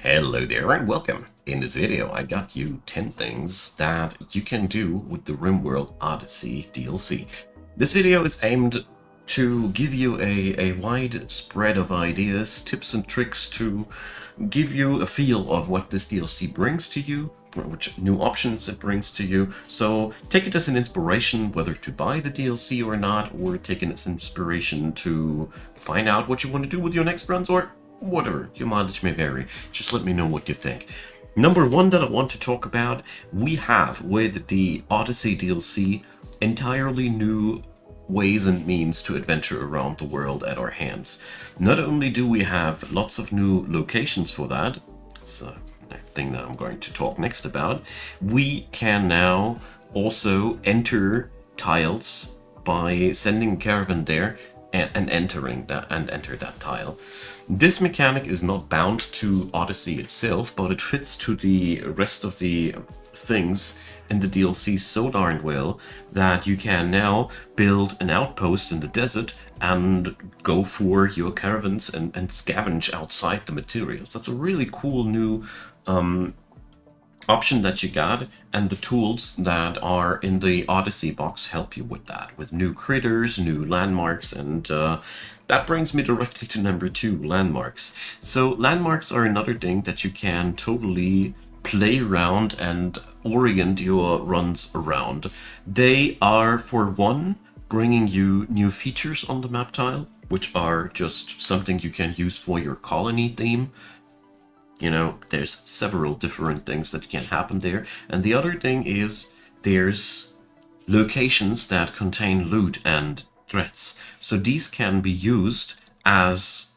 Hello there and welcome. In this video I got you 10 things that you can do with the Rimworld Odyssey DLC. This video is aimed to give you a wide spread of ideas, tips and tricks to give you a feel of what this DLC brings to you, which new options it brings to you. So take it as an inspiration whether to buy the DLC or not, or take it as inspiration to find out what you want to do with your next runs, or whatever, your mileage may vary. Just let me know what you think. Number one that I want to talk about, we have with the Odyssey DLC entirely new ways and means to adventure around the world at our hands. Not only do we have lots of new locations for that, it's a thing that I'm going to talk next about, we can now also enter tiles by sending a caravan there and enter that tile. This mechanic is not bound to Odyssey itself, but it fits to the rest of the things in the DLC so darn well that you can now build an outpost in the desert and go for your caravans and scavenge outside the materials. That's a really cool new option that you got, and the tools that are in the Odyssey box help you with that, with new critters, new landmarks, and that brings me directly to number two, landmarks. So landmarks are another thing that you can totally play around and orient your runs around. They are, for one, bringing you new features on the map tile, which are just something you can use for your colony theme. You know, there's several different things that can happen there. And the other thing is there's locations that contain loot and threats. So these can be used as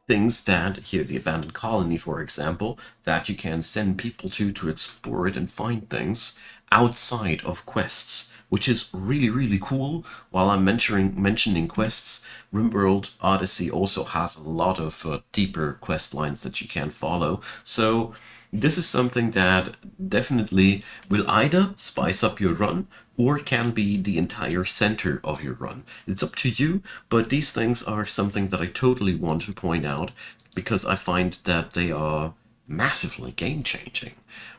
things that, here, the abandoned colony, for example, that you can send people to explore it and find things outside of quests, which is really, really cool. While I'm mentioning quests, Rimworld Odyssey also has a lot of deeper quest lines that you can follow. So this is something that definitely will either spice up your run or can be the entire center of your run. It's up to you, but these things are something that I totally want to point out because I find that they are massively game-changing.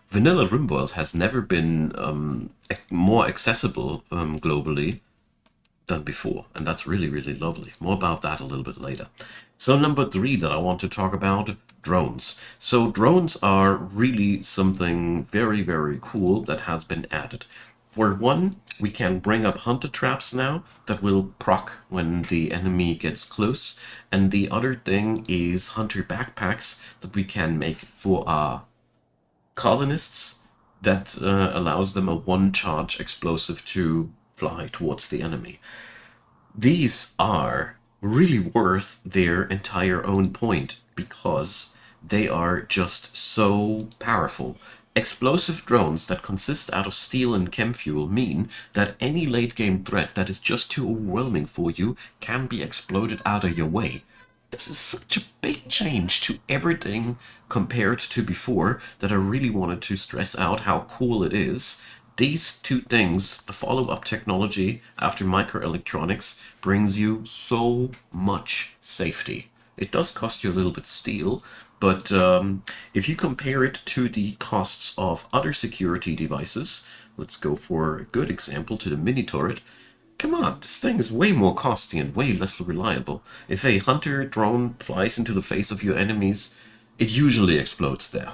Vanilla Rimworld has never been more accessible globally than before, and that's really, really lovely. More about that a little bit later. So number three that I want to talk about, drones. So drones are really something very, very cool that has been added. For one, we can bring up hunter traps now that will proc when the enemy gets close. And the other thing is hunter backpacks that we can make for our colonists that allows them a one-charge explosive to fly towards the enemy. These are really worth their entire own point because they are just so powerful. Explosive drones that consist out of steel and chem fuel mean that any late game threat that is just too overwhelming for you can be exploded out of your way. This is such a big change to everything compared to before that I really wanted to stress out how cool it is. These two things, the follow-up technology after microelectronics, brings you so much safety. It does cost you a little bit steel, but if you compare it to the costs of other security devices, let's go for a good example to the mini turret. Come on, this thing is way more costly and way less reliable. If a hunter drone flies into the face of your enemies, it usually explodes there.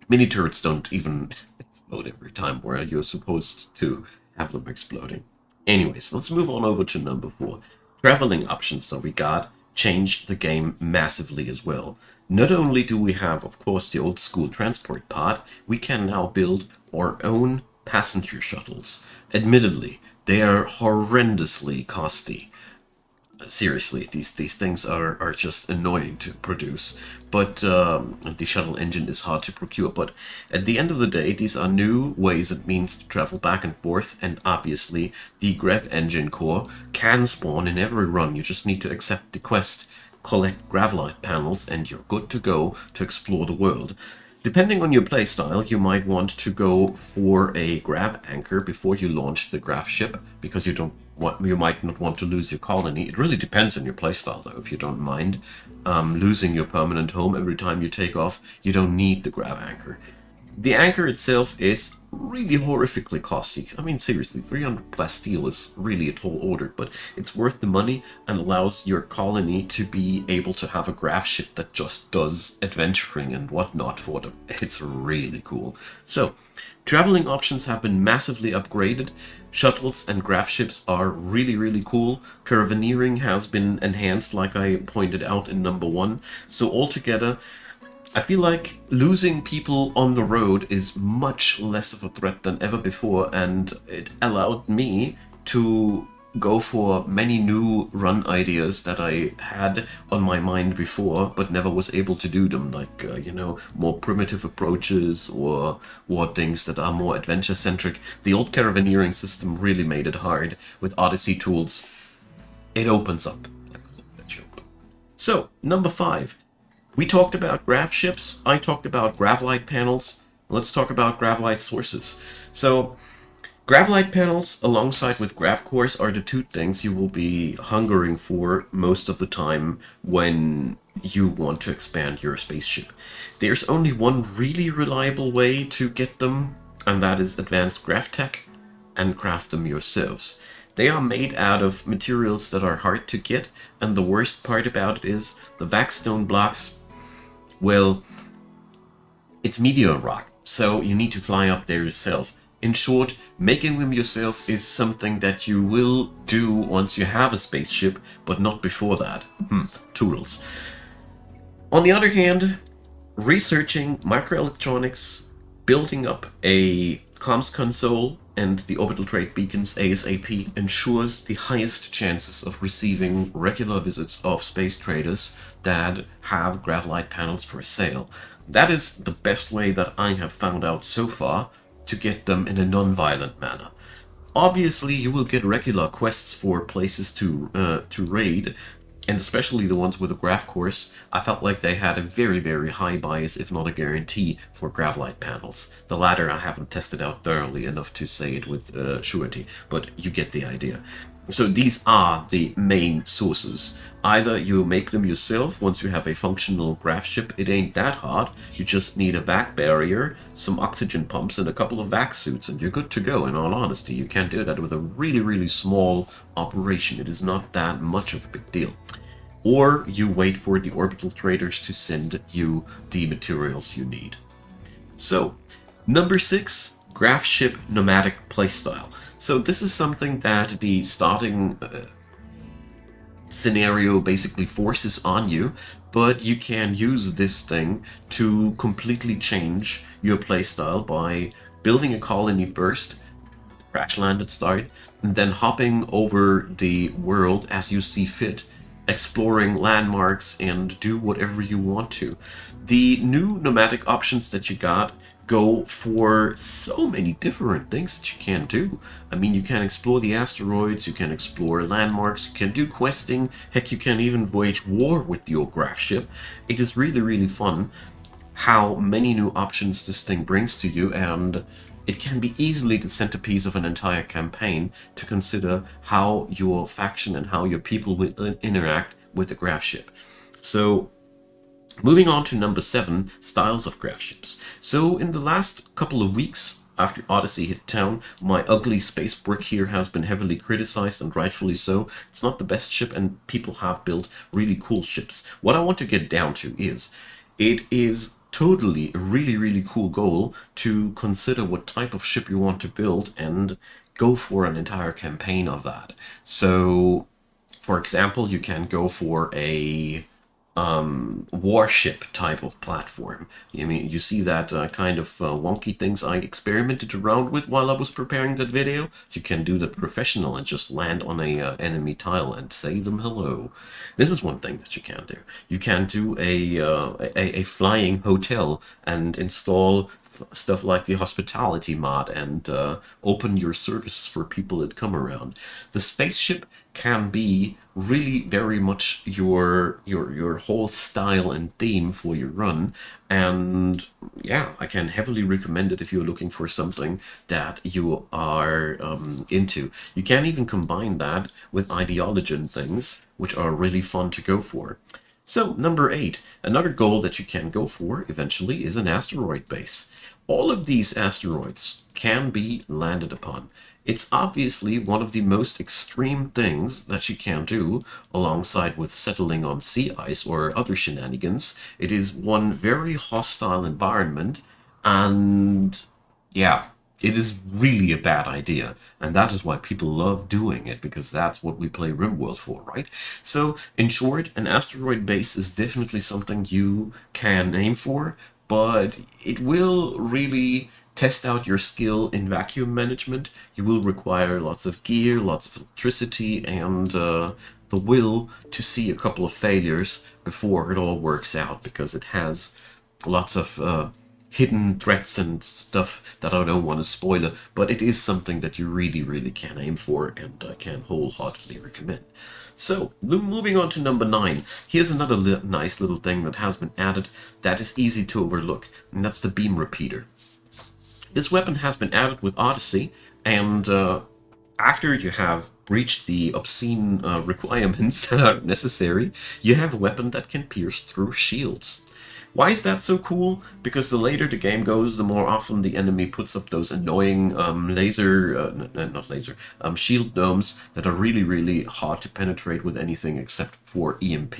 Mini turrets don't even explode every time where you're supposed to have them exploding. Anyways, let's move on over to number four. Traveling options that we got change the game massively as well. Not only do we have, of course, the old school transport pod, we can now build our own passenger shuttles. Admittedly, they are horrendously costly. Seriously, these things are just annoying to produce, but the shuttle engine is hard to procure. But at the end of the day, these are new ways and means to travel back and forth, and obviously the Grav engine core can spawn in every run. You just need to accept the quest, collect Gravlite panels, and you're good to go to explore the world. Depending on your playstyle, you might want to go for a grav anchor before you launch the grav ship, because you might not want to lose your colony. It really depends on your playstyle, though. If you don't mind losing your permanent home every time you take off, you don't need the grav anchor. The anchor itself is really horrifically costly. I mean, seriously, 300 plus steel is really a tall order, but it's worth the money and allows your colony to be able to have a grav ship that just does adventuring and whatnot for them. It's really cool. So, traveling options have been massively upgraded. Shuttles and grav ships are really, really cool. Caravanneering has been enhanced, like I pointed out in number 1. So altogether, I feel like losing people on the road is much less of a threat than ever before, and it allowed me to go for many new run ideas that I had on my mind before, but never was able to do them, like, more primitive approaches or things that are more adventure-centric. The old caravanneering system really made it hard. With Odyssey tools, it opens up. So, number 5. We talked about grav ships, I talked about Gravlite panels, let's talk about Gravlite Sources. So, Gravlite panels alongside with grav cores are the two things you will be hungering for most of the time when you want to expand your spaceship. There's only one really reliable way to get them, and that is advanced grav tech, and craft them yourselves. They are made out of materials that are hard to get, and the worst part about it is the vaxstone blocks. Well, it's meteor rock, so you need to fly up there yourself. In short, making them yourself is something that you will do once you have a spaceship, but not before that. Toodles. On the other hand, researching microelectronics, building up a comms console, and the orbital trade beacons ASAP ensures the highest chances of receiving regular visits of space traders that have Gravlite panels for sale. That is the best way that I have found out so far to get them in a non-violent manner. Obviously, you will get regular quests for places to raid, and especially the ones with a grav course. I felt like they had a very, very high bias, if not a guarantee, for Gravlite panels. The latter I haven't tested out thoroughly enough to say it with surety, but you get the idea. So these are the main sources. Either you make them yourself once you have a functional grav ship. It ain't that hard. You just need a vac barrier, some oxygen pumps, and a couple of vac suits, and you're good to go. In all honesty, you can do that with a really, really small operation. It is not that much of a big deal. Or you wait for the orbital traders to send you the materials you need. So, number 6, Gravship Nomadic playstyle. So this is something that the starting scenario basically forces on you, but you can use this thing to completely change your playstyle by building a colony first, crash landed start, and then hopping over the world as you see fit, exploring landmarks, and do whatever you want to. The new nomadic options that you got go for so many different things that you can do. I mean, you can explore the asteroids, you can explore landmarks, you can do questing, heck, you can even wage war with your grav ship. It is really, really fun how many new options this thing brings to you, and it can be easily the centerpiece of an entire campaign to consider how your faction and how your people will interact with the grav ship. So, moving on to number 7, styles of grav ships. So in the last couple of weeks after Odyssey hit town, my ugly space brick here has been heavily criticized, and rightfully so. It's not the best ship, and people have built really cool ships. What I want to get down to is, it is totally a really, really cool goal to consider what type of ship you want to build and go for an entire campaign of that. So, for example, you can go for a warship type of platform. I mean, you see that kind of wonky things I experimented around with while I was preparing that video. You can do that professional and just land on a enemy tile and say them hello. This is one thing that you can do. You can do a flying hotel and install stuff like the hospitality mod and open your services for people that come around. The spaceship can be really very much your whole style and theme for your run, and yeah, I can heavily recommend it if you're looking for something that you are into. You can even combine that with ideology and things, which are really fun to go for. So, number 8, another goal that you can go for eventually is an asteroid base. All of these asteroids can be landed upon. It's obviously one of the most extreme things that you can do, alongside with settling on sea ice or other shenanigans. It is one very hostile environment, and yeah, it is really a bad idea. And that is why people love doing it, because that's what we play Rimworld for, right? So, in short, an asteroid base is definitely something you can aim for, but it will really test out your skill in vacuum management. You will require lots of gear, lots of electricity, and the will to see a couple of failures before it all works out, because it has lots of hidden threats and stuff that I don't want to spoil, but it is something that you really, really can aim for, and I can wholeheartedly recommend. So, moving on to number 9. Here's another nice little thing that has been added that is easy to overlook, and that's the beam repeater. This weapon has been added with Odyssey, and after you have breached the obscene requirements that are necessary, you have a weapon that can pierce through shields. Why is that so cool? Because the later the game goes, the more often the enemy puts up those annoying shield domes that are really, really hard to penetrate with anything except for EMP.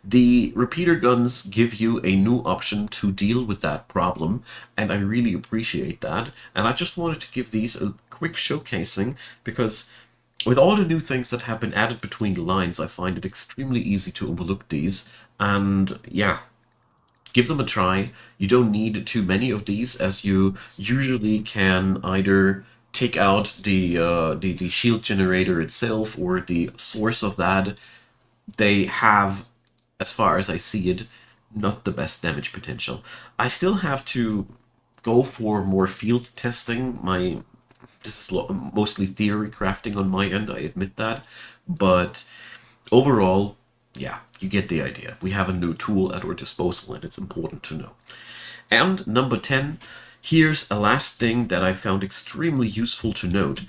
The repeater guns give you a new option to deal with that problem, and I really appreciate that. And I just wanted to give these a quick showcasing, because with all the new things that have been added between the lines, I find it extremely easy to overlook these. And yeah, give them a try. You don't need too many of these, as you usually can either take out the shield generator itself or the source of that. They have, as far as I see it, not the best damage potential. I still have to go for more field testing. This is mostly theory crafting on my end, I admit that, but overall, yeah, you get the idea. We have a new tool at our disposal, and it's important to know. And number 10, here's a last thing that I found extremely useful to note.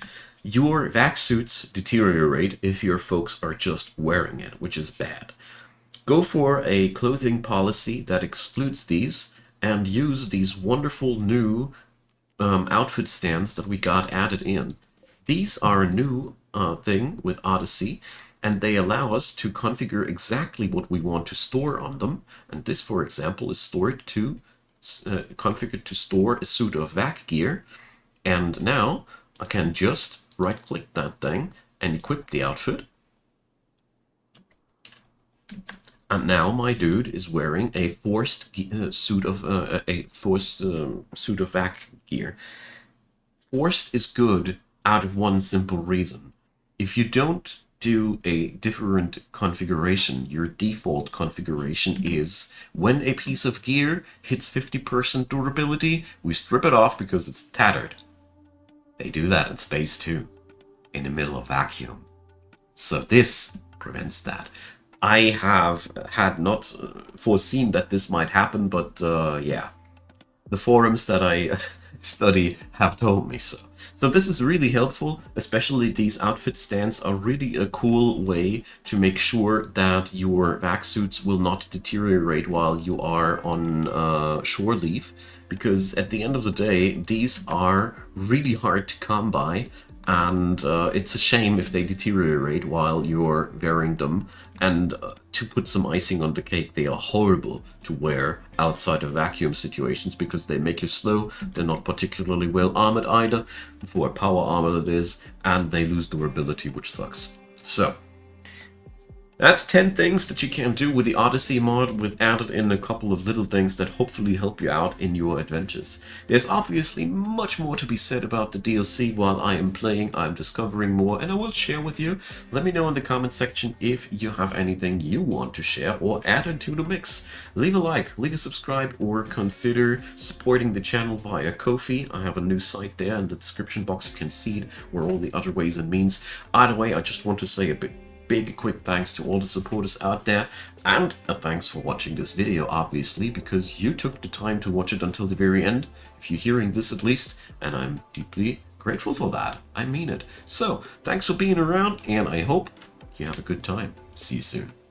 Your vac suits deteriorate if your folks are just wearing it, which is bad. Go for a clothing policy that excludes these, and use these wonderful new outfit stands that we got added in. These are a new thing with Odyssey, and they allow us to configure exactly what we want to store on them. And this, for example, is configured to store a suit of vac gear. And now I can just right-click that thing and equip the outfit. And now my dude is wearing a forced suit of vac gear. Forced is good out of one simple reason. If you don't do a different configuration, your default configuration is when a piece of gear hits 50% durability, we strip it off because it's tattered. They do that in space too, in the middle of vacuum. So this prevents that. I had not foreseen that this might happen, but yeah, the forums that I study have told me so. So this is really helpful, especially these outfit stands are really a cool way to make sure that your vac suits will not deteriorate while you are on shore leave, because at the end of the day, these are really hard to come by, and it's a shame if they deteriorate while you're wearing them. And to put some icing on the cake, they are horrible to wear outside of vacuum situations because they make you slow. They're not particularly well armored either, for power armor that is, and they lose durability, which sucks. So, That's 10 things that you can do with the Odyssey mod, with added in a couple of little things that hopefully help you out in your adventures. There's obviously much more to be said about the DLC while I am playing. I'm discovering more and I will share with you. Let me know in the comment section if you have anything you want to share or add into the mix. Leave a like, leave a subscribe, or consider supporting the channel via Ko-fi. I have a new site there in the description box. You can see it, or all the other ways and means. Either way, I just want to say a big quick thanks to all the supporters out there, and a thanks for watching this video, obviously, because you took the time to watch it until the very end, if you're hearing this at least, and I'm deeply grateful for that. I mean it. So, thanks for being around, and I hope you have a good time. See you soon.